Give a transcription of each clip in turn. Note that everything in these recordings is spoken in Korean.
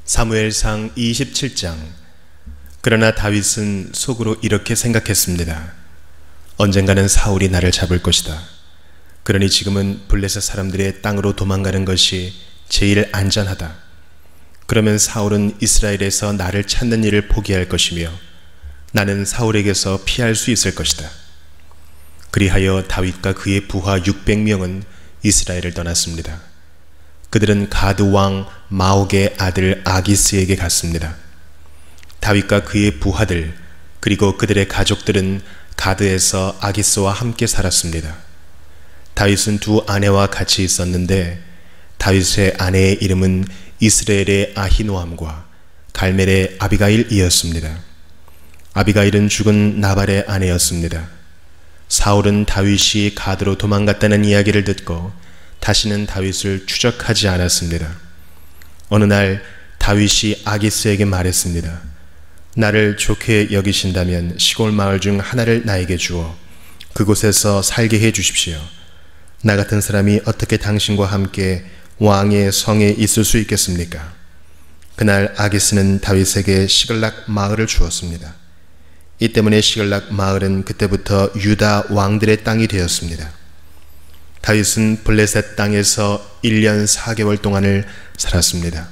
사무엘상 27장. 그러나 다윗은 속으로 이렇게 생각했습니다. 언젠가는 사울이 나를 잡을 것이다. 그러니 지금은 블레셋 사람들의 땅으로 도망가는 것이 제일 안전하다. 그러면 사울은 이스라엘에서 나를 찾는 일을 포기할 것이며 나는 사울에게서 피할 수 있을 것이다. 그리하여 다윗과 그의 부하 600명은 이스라엘을 떠났습니다. 그들은 가드 왕 마옥의 아들 아기스에게 갔습니다. 다윗과 그의 부하들 그리고 그들의 가족들은 가드에서 아기스와 함께 살았습니다. 다윗은 두 아내와 같이 있었는데 다윗의 아내의 이름은 이스라엘의 아히노함과 갈멜의 아비가일이었습니다. 아비가일은 죽은 나발의 아내였습니다. 사울은 다윗이 가드로 도망갔다는 이야기를 듣고 다시는 다윗을 추적하지 않았습니다. 어느 날 다윗이 아기스에게 말했습니다. 나를 좋게 여기신다면 시골 마을 중 하나를 나에게 주어 그곳에서 살게 해 주십시오. 나 같은 사람이 어떻게 당신과 함께 왕의 성에 있을 수 있겠습니까? 그날 아기스는 다윗에게 시글락 마을을 주었습니다. 이 때문에 시글락 마을은 그때부터 유다 왕들의 땅이 되었습니다. 다윗은 블레셋 땅에서 1년 4개월 동안을 살았습니다.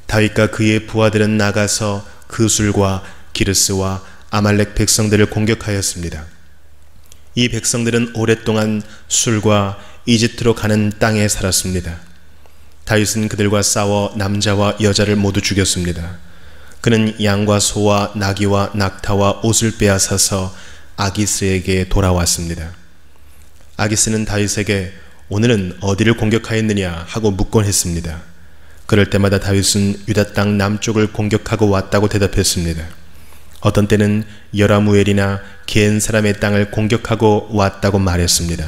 다윗과 그의 부하들은 나가서 그술과 기르스와 아말렉 백성들을 공격하였습니다. 이 백성들은 오랫동안 술과 이집트로 가는 땅에 살았습니다. 다윗은 그들과 싸워 남자와 여자를 모두 죽였습니다. 그는 양과 소와 나귀와 낙타와 옷을 빼앗아서 아기스에게 돌아왔습니다. 아기스는 다윗에게 오늘은 어디를 공격하였느냐 하고 묻곤 했습니다. 그럴 때마다 다윗은 유다 땅 남쪽을 공격하고 왔다고 대답했습니다. 어떤 때는 여라무엘이나 겐 사람의 땅을 공격하고 왔다고 말했습니다.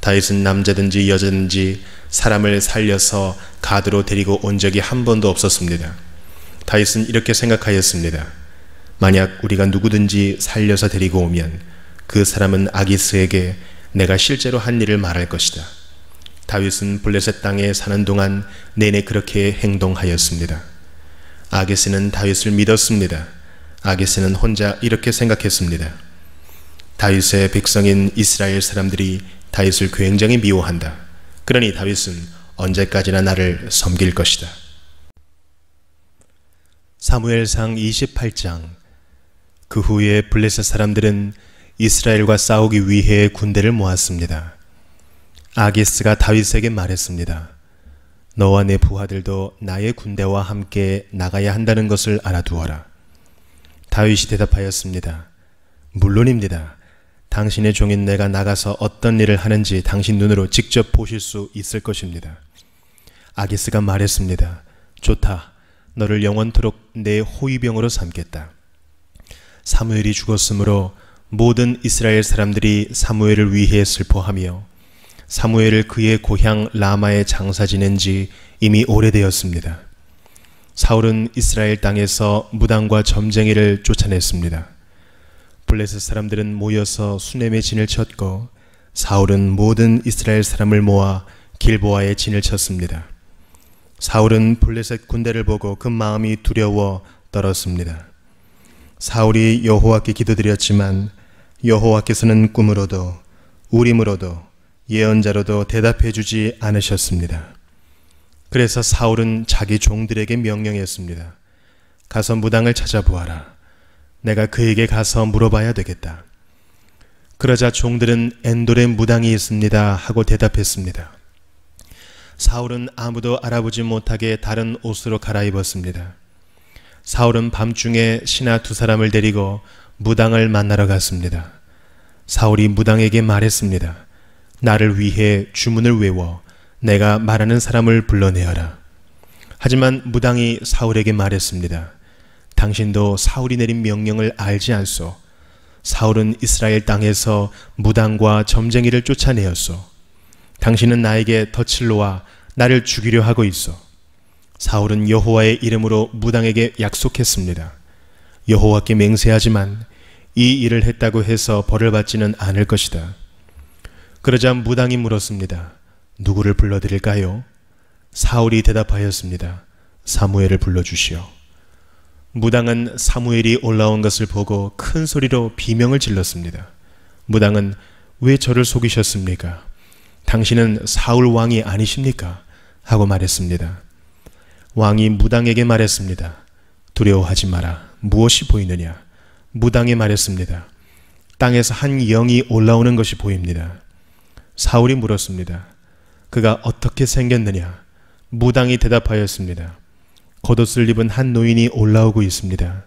다윗은 남자든지 여자든지 사람을 살려서 가드로 데리고 온 적이 한 번도 없었습니다. 다윗은 이렇게 생각하였습니다. 만약 우리가 누구든지 살려서 데리고 오면 그 사람은 아기스에게 내가 실제로 한 일을 말할 것이다. 다윗은 블레셋 땅에 사는 동안 내내 그렇게 행동하였습니다. 아기스는 다윗을 믿었습니다. 아기스는 혼자 이렇게 생각했습니다. 다윗의 백성인 이스라엘 사람들이 다윗을 굉장히 미워한다. 그러니 다윗은 언제까지나 나를 섬길 것이다. 사무엘상 28장. 그 후에 블레셋 사람들은 이스라엘과 싸우기 위해 군대를 모았습니다. 아기스가 다윗에게 말했습니다. 너와 내 부하들도 나의 군대와 함께 나가야 한다는 것을 알아두어라. 다윗이 대답하였습니다. 물론입니다. 당신의 종인 내가 나가서 어떤 일을 하는지 당신 눈으로 직접 보실 수 있을 것입니다. 아기스가 말했습니다. 좋다. 너를 영원토록 내 호위병으로 삼겠다. 사무엘이 죽었으므로 모든 이스라엘 사람들이 사무엘을 위해 슬퍼하며 사무엘을 그의 고향 라마에 장사 지낸 지 이미 오래되었습니다. 사울은 이스라엘 땅에서 무당과 점쟁이를 쫓아냈습니다. 블레셋 사람들은 모여서 수넴의 진을 쳤고 사울은 모든 이스라엘 사람을 모아 길보아에 진을 쳤습니다. 사울은 블레셋 군대를 보고 그 마음이 두려워 떨었습니다. 사울이 여호와께 기도드렸지만 여호와께서는 꿈으로도 우림으로도 예언자로도 대답해 주지 않으셨습니다. 그래서 사울은 자기 종들에게 명령했습니다. 가서 무당을 찾아보아라. 내가 그에게 가서 물어봐야 되겠다. 그러자 종들은 엔돌에 무당이 있습니다 하고 대답했습니다. 사울은 아무도 알아보지 못하게 다른 옷으로 갈아입었습니다. 사울은 밤중에 신하 두 사람을 데리고 무당을 만나러 갔습니다. 사울이 무당에게 말했습니다. 나를 위해 주문을 외워 내가 말하는 사람을 불러내어라. 하지만 무당이 사울에게 말했습니다. 당신도 사울이 내린 명령을 알지 않소. 사울은 이스라엘 땅에서 무당과 점쟁이를 쫓아내었소. 당신은 나에게 덫을 놓아 나를 죽이려 하고 있어. 사울은 여호와의 이름으로 무당에게 약속했습니다. 여호와께 맹세하지만 이 일을 했다고 해서 벌을 받지는 않을 것이다. 그러자 무당이 물었습니다. 누구를 불러드릴까요? 사울이 대답하였습니다. 사무엘을 불러주시오. 무당은 사무엘이 올라온 것을 보고 큰 소리로 비명을 질렀습니다. 무당은 왜 저를 속이셨습니까? 당신은 사울 왕이 아니십니까? 하고 말했습니다. 왕이 무당에게 말했습니다. 두려워하지 마라. 무엇이 보이느냐? 무당이 말했습니다. 땅에서 한 영이 올라오는 것이 보입니다. 사울이 물었습니다. 그가 어떻게 생겼느냐? 무당이 대답하였습니다. 겉옷을 입은 한 노인이 올라오고 있습니다.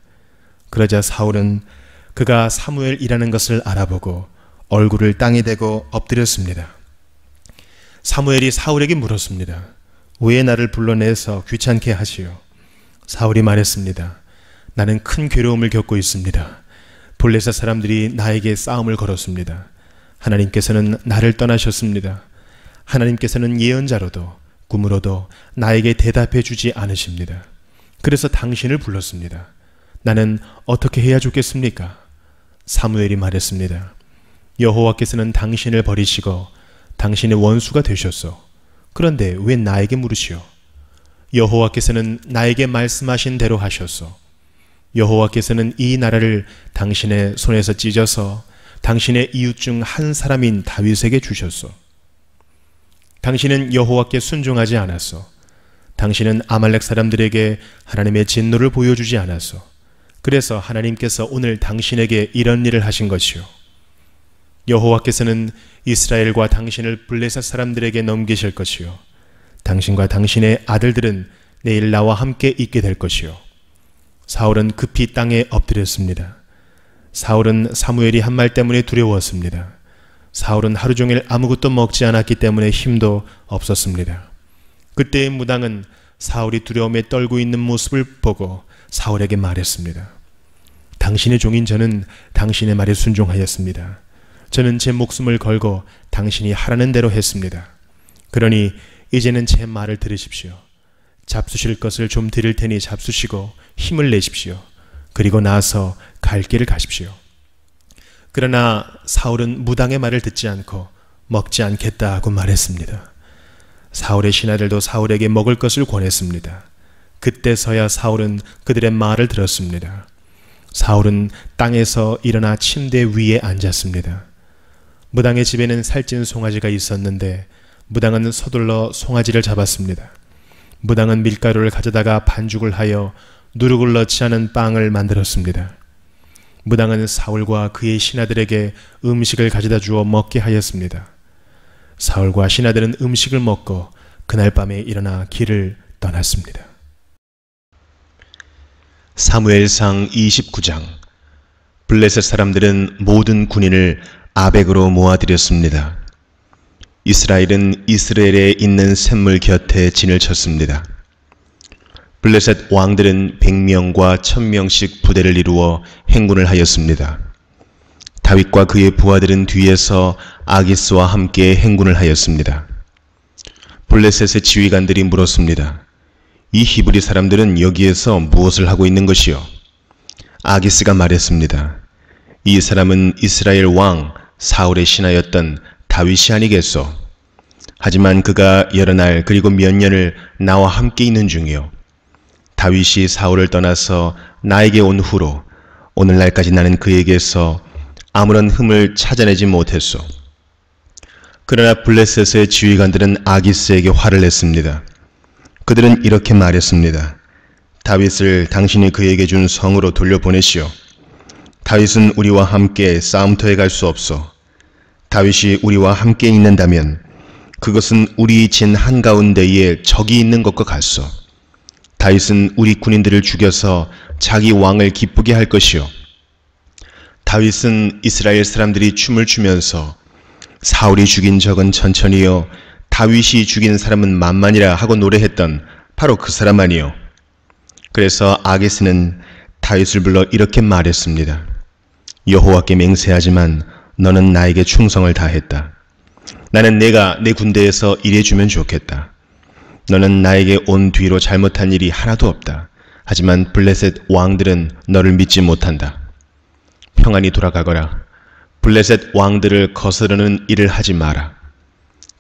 그러자 사울은 그가 사무엘이라는 것을 알아보고 얼굴을 땅에 대고 엎드렸습니다. 사무엘이 사울에게 물었습니다. 왜 나를 불러내서 귀찮게 하시오? 사울이 말했습니다. 나는 큰 괴로움을 겪고 있습니다. 블레셋 사람들이 나에게 싸움을 걸었습니다. 하나님께서는 나를 떠나셨습니다. 하나님께서는 예언자로도 꿈으로도 나에게 대답해 주지 않으십니다. 그래서 당신을 불렀습니다. 나는 어떻게 해야 좋겠습니까? 사무엘이 말했습니다. 여호와께서는 당신을 버리시고 당신의 원수가 되셨소. 그런데 왜 나에게 물으시오? 여호와께서는 나에게 말씀하신 대로 하셨소. 여호와께서는 이 나라를 당신의 손에서 찢어서 당신의 이웃 중 한 사람인 다윗에게 주셨소. 당신은 여호와께 순종하지 않았소. 당신은 아말렉 사람들에게 하나님의 진노를 보여주지 않았소. 그래서 하나님께서 오늘 당신에게 이런 일을 하신 것이요. 여호와께서는 이스라엘과 당신을 블레셋 사람들에게 넘기실 것이요. 당신과 당신의 아들들은 내일 나와 함께 있게 될 것이요. 사울은 급히 땅에 엎드렸습니다. 사울은 사무엘이 한 말 때문에 두려웠습니다. 사울은 하루 종일 아무것도 먹지 않았기 때문에 힘도 없었습니다. 그때의 무당은 사울이 두려움에 떨고 있는 모습을 보고 사울에게 말했습니다. 당신의 종인 저는 당신의 말에 순종하였습니다. 저는 제 목숨을 걸고 당신이 하라는 대로 했습니다. 그러니 이제는 제 말을 들으십시오. 잡수실 것을 좀 드릴 테니 잡수시고 힘을 내십시오. 그리고 나서 갈 길을 가십시오. 그러나 사울은 무당의 말을 듣지 않고 먹지 않겠다 하고 말했습니다. 사울의 신하들도 사울에게 먹을 것을 권했습니다. 그때서야 사울은 그들의 말을 들었습니다. 사울은 땅에서 일어나 침대 위에 앉았습니다. 무당의 집에는 살찐 송아지가 있었는데 무당은 서둘러 송아지를 잡았습니다. 무당은 밀가루를 가져다가 반죽을 하여 누룩을 넣지 않은 빵을 만들었습니다. 무당은 사울과 그의 신하들에게 음식을 가져다 주어 먹게 하였습니다. 사울과 신하들은 음식을 먹고 그날 밤에 일어나 길을 떠났습니다. 사무엘상 29장. 블레셋 사람들은 모든 군인을 아벡으로 모아들였습니다. 이스라엘은 이스라엘에 있는 샘물 곁에 진을 쳤습니다. 블레셋 왕들은 100명과 1000명씩 부대를 이루어 행군을 하였습니다. 다윗과 그의 부하들은 뒤에서 아기스와 함께 행군을 하였습니다. 블레셋의 지휘관들이 물었습니다. 이 히브리 사람들은 여기에서 무엇을 하고 있는 것이요? 아기스가 말했습니다. 이 사람은 이스라엘 왕 사울의 신하였던 다윗이 아니겠소? 하지만 그가 여러 날 그리고 몇 년을 나와 함께 있는 중이요. 다윗이 사울을 떠나서 나에게 온 후로 오늘날까지 나는 그에게서 아무런 흠을 찾아내지 못했소. 그러나 블레셋의 지휘관들은 아기스에게 화를 냈습니다. 그들은 이렇게 말했습니다. 다윗을 당신이 그에게 준 성으로 돌려보내시오. 다윗은 우리와 함께 싸움터에 갈 수 없소. 다윗이 우리와 함께 있는다면 그것은 우리 진 한가운데에 적이 있는 것과 같소. 다윗은 우리 군인들을 죽여서 자기 왕을 기쁘게 할 것이요. 다윗은 이스라엘 사람들이 춤을 추면서 사울이 죽인 적은 천천히요 다윗이 죽인 사람은 만만이라 하고 노래했던 바로 그 사람 아니요. 그래서 아기스는 다윗을 불러 이렇게 말했습니다. 여호와께 맹세하지만 너는 나에게 충성을 다했다. 나는 내가 내 군대에서 일해주면 좋겠다. 너는 나에게 온 뒤로 잘못한 일이 하나도 없다. 하지만 블레셋 왕들은 너를 믿지 못한다. 평안히 돌아가거라. 블레셋 왕들을 거스르는 일을 하지 마라.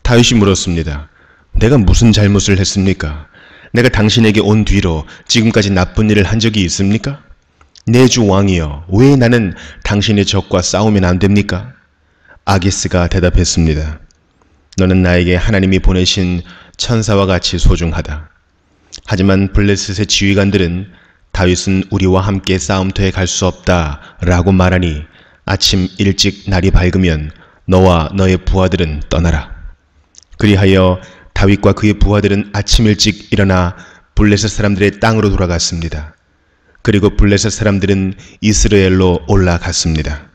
다윗이 물었습니다. 내가 무슨 잘못을 했습니까? 내가 당신에게 온 뒤로 지금까지 나쁜 일을 한 적이 있습니까? 내 주 왕이여, 왜 나는 당신의 적과 싸우면 안 됩니까? 아기스가 대답했습니다. 너는 나에게 하나님이 보내신 천사와 같이 소중하다. 하지만 블레셋의 지휘관들은 다윗은 우리와 함께 싸움터에 갈 수 없다 라고 말하니 아침 일찍 날이 밝으면 너와 너의 부하들은 떠나라. 그리하여 다윗과 그의 부하들은 아침 일찍 일어나 블레셋 사람들의 땅으로 돌아갔습니다. 그리고 블레셋 사람들은 이스라엘로 올라갔습니다.